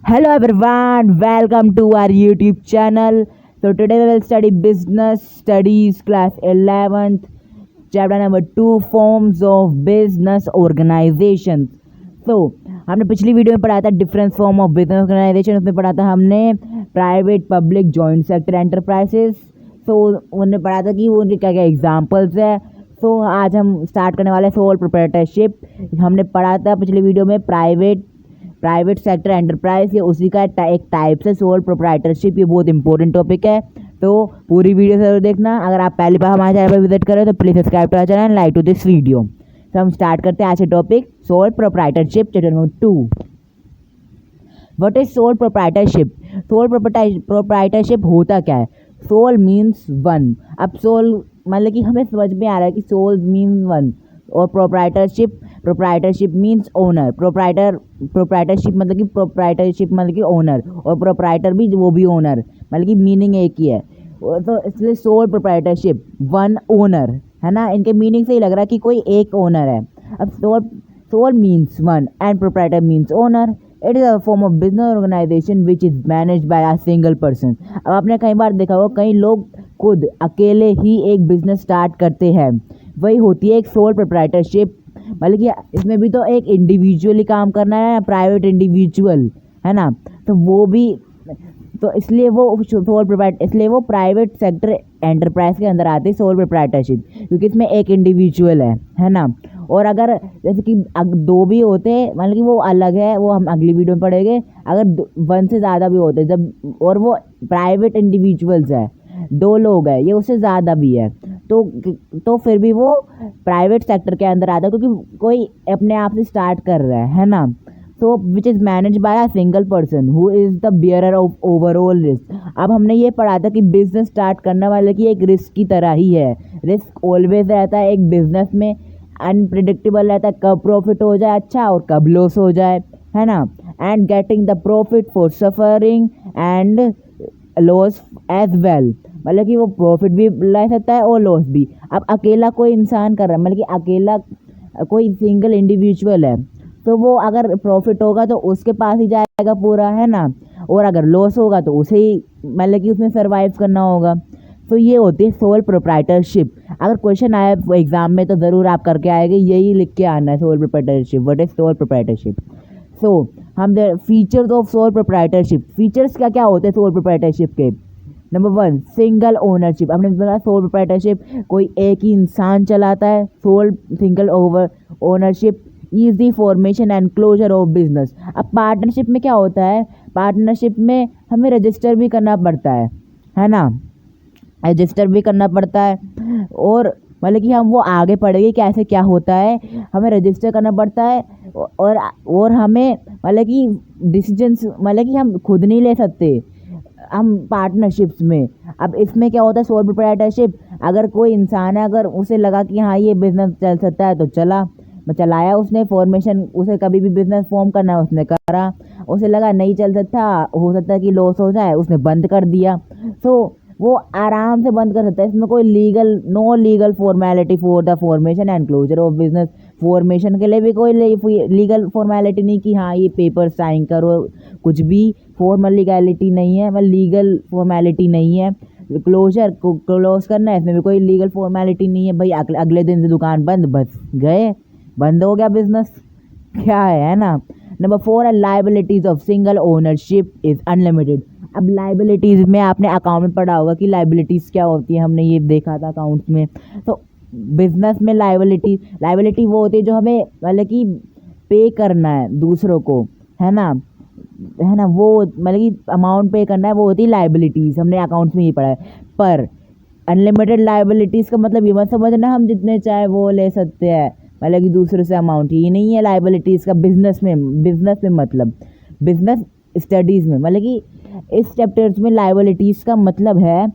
Hello everyone, welcome to our YouTube channel. So today we will study business studies class 11th, chapter number 2 forms of business organizations. So हमने पिछली video में पढ़ा था different form of business organization. उसमें पढ़ा था हमने private public joint sector enterprises. तो उन्होंने पढ़ा था कि वो उनके क्या क्या एग्जांपल्स है. तो आज हम स्टार्ट करने वाले सोल प्रोप्राइटरशिप. हमने पढ़ा था पिछली वीडियो में प्राइवेट सेक्टर एंटरप्राइज, ये उसी का एक टाइप से सोल प्रोप्राइटरशिप. ये बहुत इंपॉर्टेंट टॉपिक है, तो पूरी वीडियो जरूर देखना. अगर आप पहली बार हमारे चैनल पर विजिट करें तो please subscribe to our channel and like to this video. तो हम स्टार्ट करते हैं आज से topic sole proprietorship chapter number 2. What is sole proprietorship? Sole proprietorship होता क्या है? Sole means one. अब सोल मतलब कि हमें समझ में आ रहा है कि सोल मीन्स वन, और प्रोप्राइटरशिप मीन्स ओनर. प्रोप्राइटरशिप मतलब कि ओनर, और प्रोप्राइटर भी वो भी ओनर, मतलब कि मीनिंग एक ही है. तो इसलिए सोल प्रोप्राइटरशिप वन ओनर है ना. इनके मीनिंग से ही लग रहा है कि कोई एक ओनर है. अब sole means one and proprietor means owner. It is a form of business organization which is manage by a single person. अब आपने कई बार देखा होगा कई लोग खुद अकेले ही एक बिजनेस स्टार्ट करते हैं, वही होती है एक सोल प्रोप्राइटरशिप. मतलब कि इसमें भी तो एक इंडिविजुअली काम करना है, प्राइवेट इंडिविजुअल है ना. तो वो भी तो इसलिए वो प्राइवेट सेक्टर एंटरप्राइज के अंदर आती है सोल प्रोप्राइटरशिप, क्योंकि इसमें एक इंडिविजुअल है ना. और अगर जैसे कि दो भी होते हैं, मतलब कि वो अलग है, वो हम अगली वीडियो में पढ़ेंगे. अगर वन से ज़्यादा भी होते हैं जब, और वो प्राइवेट इंडिविजुअल्स है, दो लोग हैं, ये उससे ज़्यादा भी है, तो फिर भी वो प्राइवेट सेक्टर के अंदर आता है, क्योंकि कोई अपने आप से स्टार्ट कर रहा है ना. So which is manage by a single person who is the bearer of overall risk. अब हमने ये पढ़ा था कि बिजनेस स्टार्ट करने वाले की एक रिस्क की तरह ही है. रिस्क ऑलवेज रहता है एक बिजनेस में, अनप्रिडिक्टेबल रहता है, कब प्रॉफिट हो जाए अच्छा और कब लॉस हो जाए, है ना. And getting the profit for suffering and loss as well, मतलब कि वो प्रॉफिट भी ला सकता है और लॉस भी. अब अकेला कोई इंसान कर रहा है, मतलब कि अकेला कोई सिंगल इंडिविजुअल है, तो वो अगर प्रॉफिट होगा तो उसके पास ही जाएगा पूरा, है ना. और अगर लॉस होगा तो उसे ही, मतलब कि उसमें सर्वाइव करना होगा. तो ये होती है सोल प्रोप्राइटरशिप. अगर क्वेश्चन आए एग्जाम में तो ज़रूर आप करके आएंगे, यही लिख के आना है sole proprietorship. What is sole proprietorship? So हम features of sole proprietorship. Features क्या क्या होते हैं सोल प्रोप्राइटरशिप के? Number one, single ownership. हमने बताया सोल प्रोप्राइटरशिप कोई एक ही इंसान चलाता है. Single ownership, easy formation and closure of business. अब पार्टनरशिप में क्या होता है? पार्टनरशिप में हमें रजिस्टर भी करना पड़ता है ना. रजिस्टर भी करना पड़ता है, और मतलब कि हम वो आगे पढ़ेंगे कैसे क्या होता है. हमें रजिस्टर करना पड़ता है, और हमें मतलब कि डिसीजंस, मतलब कि हम खुद नहीं ले सकते हम पार्टनरशिप्स में. अब इसमें क्या होता है सोल प्रोप्राइटरशिप, अगर कोई इंसान है, अगर उसे लगा कि हाँ ये बिजनेस चल सकता है तो चलाया उसने. फॉर्मेशन, उसे कभी भी बिजनेस फॉर्म करना है उसने करा. उसे लगा नहीं चल सकता, हो सकता है कि लॉस हो जाए, उसने बंद कर दिया. तो वो आराम से बंद कर सकता है. इसमें कोई no legal formality for the formation and closure of business. Formation के लिए भी कोई लीगल फॉर्मेलिटी नहीं कि हाँ ये पेपर साइन करो, कुछ भी फॉर्मल लीगैलिटी नहीं है, मतलब लीगल फॉर्मेलिटी नहीं है. क्लोजर को क्लोज करना है, इसमें भी कोई लीगल फॉर्मेलिटी नहीं है. भाई अगले दिन से दुकान बंद, बस गए, बंद हो गया बिजनेस, क्या है ना. नंबर 4 है liabilities of single ownership is unlimited. अब लाइबिलिटीज़ में आपने अकाउंट में पढ़ा होगा कि लाइबिलिटीज़ क्या होती है, हमने ये देखा था अकाउंट्स में. तो बिजनेस में लाइबिलिटी वो होती है जो हमें मतलब कि पे करना है दूसरों को, है ना. वो मतलब कि अमाउंट पे करना है, वो होती है लाइबिलिटीज़. हमने अकाउंट्स में ये पढ़ा है. पर अनलिमिटेड लाइबिलिटीज़ का मतलब ये मत समझना हम जितने चाहे वो ले सकते हैं, मतलब कि दूसरों से अमाउंट, ये नहीं है लाइबिलिटीज़ का. बिजनेस में मतलब बिजनेस स्टडीज़ में, मतलब कि इस चैप्टर्स में लाइबिलिटीज़ का मतलब है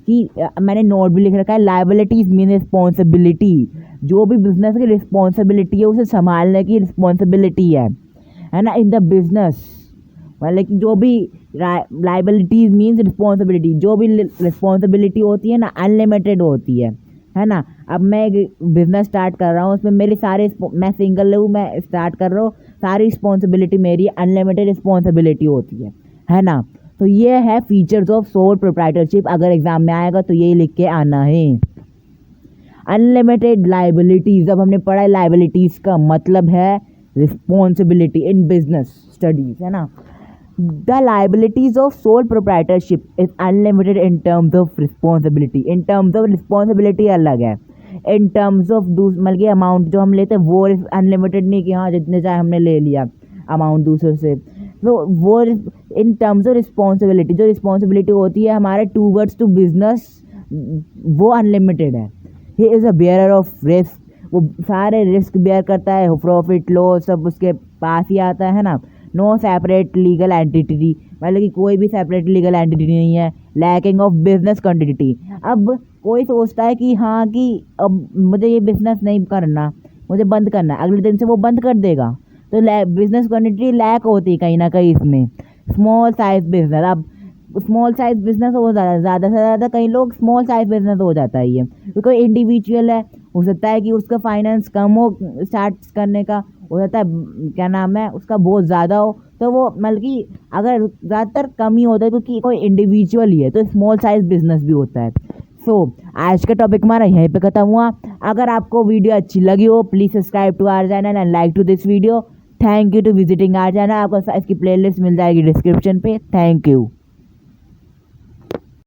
कि मैंने नोट भी लिख रखा है, लाइबिलिटीज़ मीन रिस्पॉन्सिबिलिटी. जो भी बिजनेस की रिस्पॉन्सिबिलिटी है उसे संभालने की रिस्पॉन्सिबिलिटी है ना, इन द बिजनेस. मतलब कि जो भी लाइबिलिटीज़ मीन्स रिस्पॉन्सिबिलिटी, जो भी रिस्पॉन्सिबिलिटी होती है ना अनलिमिटेड होती है ना. अब मैं एक बिज़नेस स्टार्ट कर रहा हूँ, उसमें मेरे सारे, मैं सिंगल हूँ, मैं स्टार्ट कर रहा हूँ, सारी रिस्पॉन्सिबिलिटी मेरी, अनलिमिटेड रिस्पॉन्सिबिलिटी होती है ना। तो ये है फीचर्स ऑफ सोल प्रोप्राइटरशिप। अगर एग्जाम में आएगा तो यही लिख के आना है। अनलिमिटेड लाइबिलिटीज, अब हमने पढ़ा है लाइबिलिटीज का मतलब है रिस्पॉन्सिबिलिटी इन बिजनेस स्टडीज, है ना। The liabilities of sole proprietorship is unlimited in terms of responsibility. In terms of responsibility अलग है, इन टर्म्स ऑफ मतलब कि अमाउंट जो हम लेते हैं वो अनलिमिटेड नहीं कि हाँ जितने चाहे हमने ले लिया अमाउंट दूसरे से। तो वो इन टर्म्स ऑफ रिस्पॉन्सिबिलिटी, जो रिस्पॉन्सिबिलिटी होती है हमारे टूवर्ड्स टू बिजनेस, वो अनलिमिटेड है। He is a bearer of risk, वो सारे रिस्क बेयर करता है, प्रॉफिट लॉस सब उसके पास ही आता है ना। नो सेपरेट लीगल एंटिटी, मतलब कि कोई भी सेपरेट लीगल एंटिटी नहीं है। लैकिंग ऑफ बिजनेस कंटिन्यूटी, अब कोई सोचता है कि हाँ कि अब मुझे ये बिजनेस नहीं करना, मुझे बंद करना है, अगले दिन से वो बंद कर देगा, तो बिजनेस कंटिन्यूटी लैक होती है कहीं ना कहीं इसमें। स्मॉल साइज बिजनेस, अब स्मॉल साइज बिजनेस हो ज़्यादा से ज़्यादा कई लोग स्मॉल साइज बिजनेस हो जाता है ये, क्योंकि इंडिविजुअल है, हो सकता है कि उसका फाइनेंस कम हो स्टार्ट करने का, हो सकता है क्या नाम है उसका बहुत ज़्यादा हो, तो वो मतलब कि अगर ज़्यादातर कम ही होता है क्योंकि कोई इंडिविजुअल ही है, तो स्मॉल साइज बिजनेस भी होता है। आज का टॉपिक हमारा यहीं पे खत्म हुआ। अगर आपको वीडियो अच्छी लगी हो please subscribe to our channel and like to this video. Thank you to visiting our channel. आपको इसकी प्लेलिस्ट मिल जाएगी डिस्क्रिप्शन पे। Thank you.